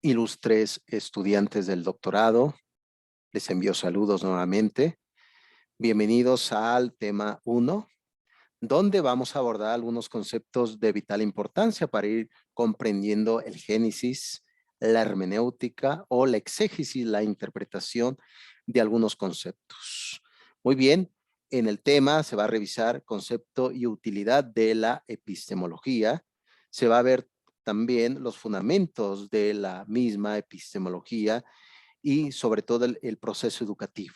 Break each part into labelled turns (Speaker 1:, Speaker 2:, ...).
Speaker 1: Ilustres estudiantes del doctorado, les envío saludos nuevamente. Bienvenidos al tema 1, donde vamos a abordar algunos conceptos de vital importancia para ir comprendiendo el génesis, la hermenéutica o la exégesis, la interpretación de algunos conceptos. Muy bien, en el tema se va a revisar concepto y utilidad de la epistemología. Se va a ver también los fundamentos de la misma epistemología y sobre todo el proceso educativo.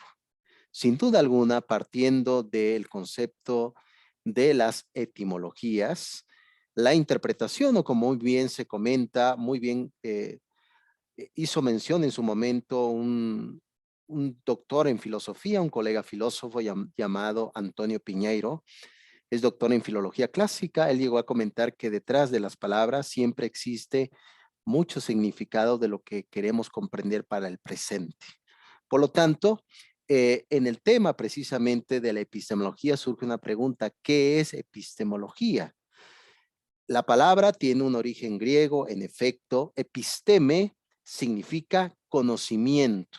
Speaker 1: Sin duda alguna, partiendo del concepto de las etimologías, la interpretación, o como muy bien se comenta, muy bien hizo mención en su momento un doctor en filosofía, un colega filósofo llamado Antonio Piñeiro. Es doctor en filología clásica. Él llegó a comentar que detrás de las palabras siempre existe mucho significado de lo que queremos comprender para el presente. Por lo tanto, en el tema precisamente de la epistemología surge una pregunta: ¿qué es epistemología? La palabra tiene un origen griego, en efecto. Episteme significa conocimiento.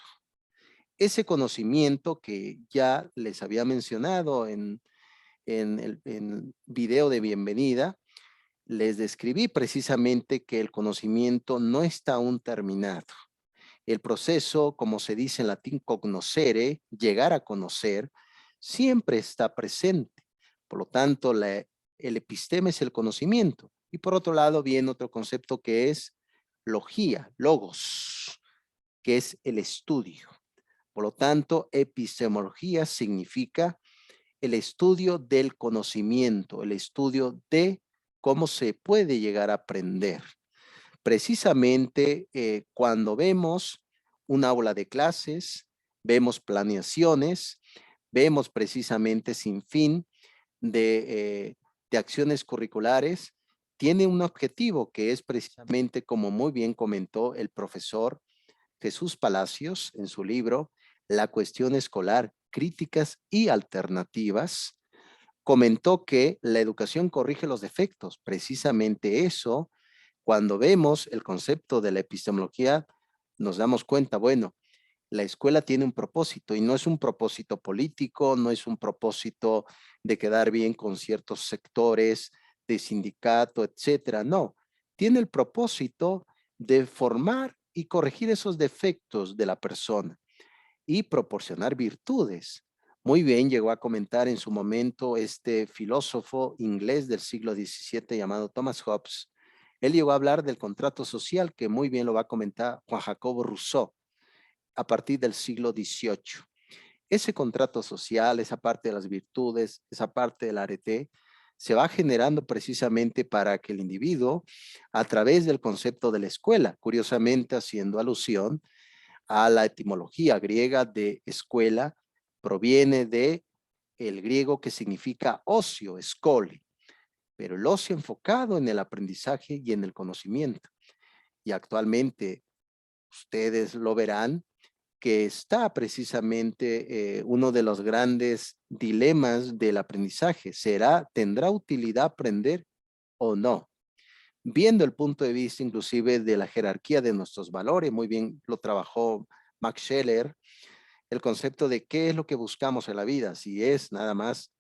Speaker 1: Ese conocimiento que ya les había mencionado en el video de bienvenida, les describí precisamente que el conocimiento no está aún terminado. El proceso, como se dice en latín, cognoscere, llegar a conocer, siempre está presente. Por lo tanto, el episteme es el conocimiento. Y por otro lado, viene otro concepto que es logía, logos, que es el estudio. Por lo tanto, epistemología significa el estudio del conocimiento, el estudio de cómo se puede llegar a aprender. Precisamente cuando vemos un aula de clases, vemos planeaciones, vemos precisamente sin fin de acciones curriculares, tiene un objetivo que es precisamente, como muy bien comentó el profesor Jesús Palacios en su libro La cuestión escolar, críticas y alternativas. Comentó que la educación corrige los defectos. Precisamente eso, cuando vemos el concepto de la epistemología, nos damos cuenta, bueno, la escuela tiene un propósito y no es un propósito político, no es un propósito de quedar bien con ciertos sectores de sindicato, etcétera. No, tiene el propósito de formar y corregir esos defectos de la persona y proporcionar virtudes. Muy bien, llegó a comentar en su momento este filósofo inglés del siglo XVII llamado Thomas Hobbes. Él llegó a hablar del contrato social, que muy bien lo va a comentar Juan Jacobo Rousseau a partir del siglo XVIII. Ese contrato social, esa parte de las virtudes, esa parte del arete, se va generando precisamente para que el individuo, a través del concepto de la escuela, curiosamente haciendo alusión a la etimología griega de escuela, proviene de el griego que significa ocio, skole, pero el ocio enfocado en el aprendizaje y en el conocimiento. Y actualmente ustedes lo verán que está precisamente uno de los grandes dilemas del aprendizaje. ¿Tendrá utilidad aprender o no? Viendo el punto de vista inclusive de la jerarquía de nuestros valores, muy bien lo trabajó Max Scheler, el concepto de qué es lo que buscamos en la vida. Si es nada más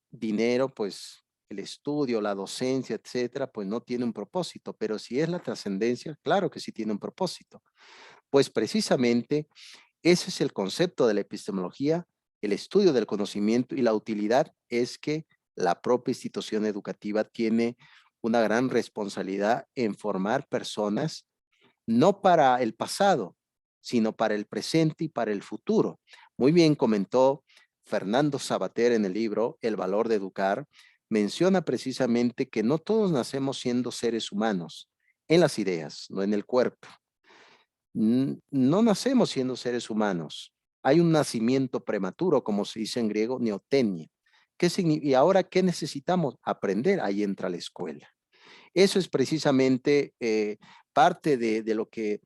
Speaker 1: dinero, pues el estudio, la docencia, etcétera, pues no tiene un propósito. Pero si es la trascendencia, claro que sí tiene un propósito. Pues precisamente ese es el concepto de la epistemología, el estudio del conocimiento, y la utilidad es que la propia institución educativa tiene una gran responsabilidad en formar personas, no para el pasado, sino para el presente y para el futuro. Muy bien comentó Fernando Sabater en el libro El valor de educar, menciona precisamente que no todos nacemos siendo seres humanos en las ideas, no en el cuerpo. No nacemos siendo seres humanos. Hay un nacimiento prematuro, como se dice en griego, neotenia. ¿Y ahora qué necesitamos? Aprender. Ahí entra la escuela. Eso es precisamente parte de lo que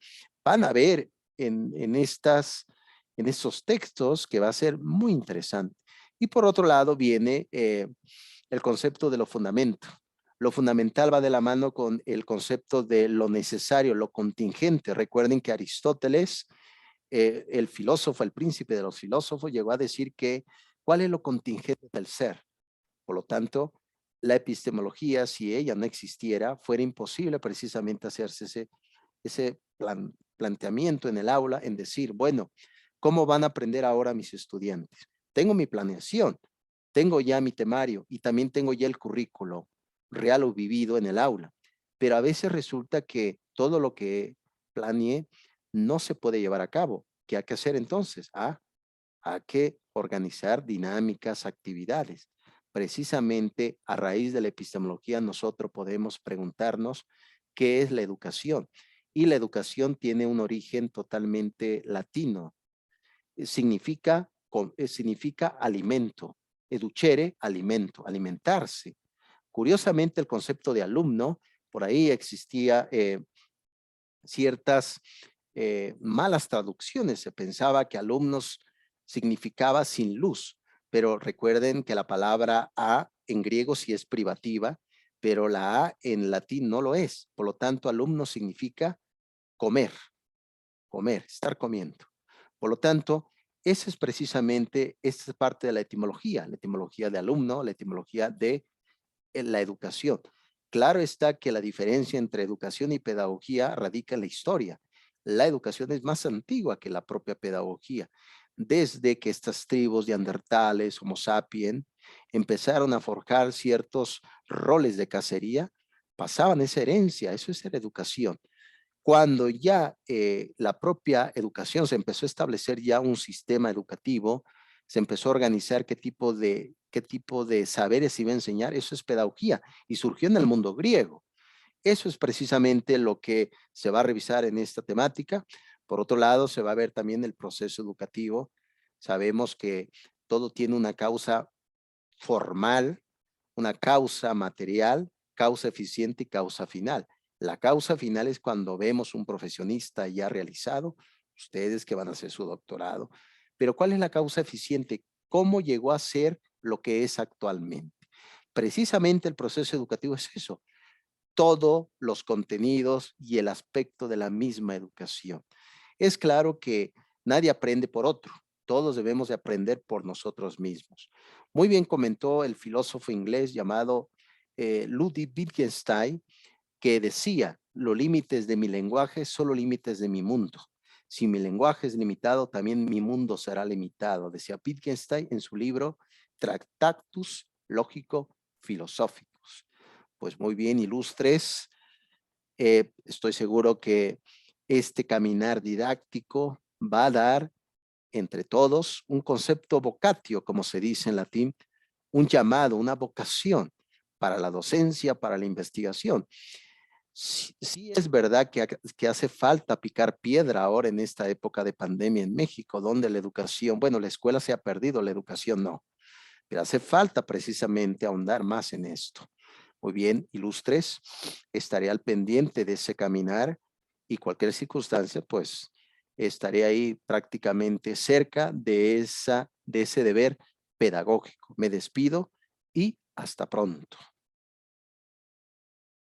Speaker 1: van a ver en estos textos, que va a ser muy interesante. Y por otro lado viene el concepto de los fundamentos. Lo fundamental va de la mano con el concepto de lo necesario, lo contingente. Recuerden que Aristóteles, el filósofo, el príncipe de los filósofos, llegó a decir que ¿cuál es lo contingente del ser? Por lo tanto, la epistemología, si ella no existiera, fuera imposible precisamente hacerse ese planteamiento en el aula, en decir, bueno, ¿cómo van a aprender ahora mis estudiantes? Tengo mi planeación, tengo ya mi temario y también tengo ya el currículo real o vivido en el aula, pero a veces resulta que todo lo que planeé no se puede llevar a cabo. ¿Qué hay que hacer entonces? Hay que organizar dinámicas, actividades. Precisamente a raíz de la epistemología nosotros podemos preguntarnos qué es la educación. Y la educación tiene un origen totalmente latino. Significa alimento. Educere, alimento, alimentarse. Curiosamente, el concepto de alumno, por ahí existía ciertas malas traducciones. Se pensaba que alumnos significaba sin luz, pero recuerden que la palabra a en griego sí es privativa, pero la a en latín no lo es. Por lo tanto, alumno significa comer, comer, estar comiendo. Por lo tanto, esa es precisamente, esta es parte de la etimología de alumno, la etimología de la educación. Claro está que la diferencia entre educación y pedagogía radica en la historia. La educación es más antigua que la propia pedagogía. Desde que estas tribus de neandertales, Homo sapiens, empezaron a forjar ciertos roles de cacería, pasaban esa herencia, eso es la educación. Cuando ya la propia educación se empezó a establecer ya un sistema educativo, se empezó a organizar qué tipo de saberes iba a enseñar, eso es pedagogía y surgió en el mundo griego. Eso es precisamente lo que se va a revisar en esta temática. Por otro lado, se va a ver también el proceso educativo. Sabemos que todo tiene una causa formal, una causa material, causa eficiente y causa final. La causa final es cuando vemos un profesionista ya realizado, ustedes que van a hacer su doctorado. Pero ¿cuál es la causa eficiente? ¿Cómo llegó a ser lo que es actualmente? Precisamente el proceso educativo es eso, todos los contenidos y el aspecto de la misma educación. Es claro que nadie aprende por otro, todos debemos de aprender por nosotros mismos. Muy bien comentó el filósofo inglés llamado Ludwig Wittgenstein, que decía, los límites de mi lenguaje son los límites de mi mundo. Si mi lenguaje es limitado, también mi mundo será limitado, decía Wittgenstein en su libro Tractatus Lógico Filosóficos. Pues muy bien, ilustres. Estoy seguro que este caminar didáctico va a dar entre todos un concepto vocatio, como se dice en latín, un llamado, una vocación para la docencia, para la investigación. Sí es verdad que hace falta picar piedra ahora en esta época de pandemia en México, donde la educación, bueno, la escuela se ha perdido, la educación no, pero hace falta precisamente ahondar más en esto. Muy bien, ilustres, estaré al pendiente de ese caminar y cualquier circunstancia, pues estaré ahí prácticamente cerca de ese deber pedagógico. Me despido y hasta pronto.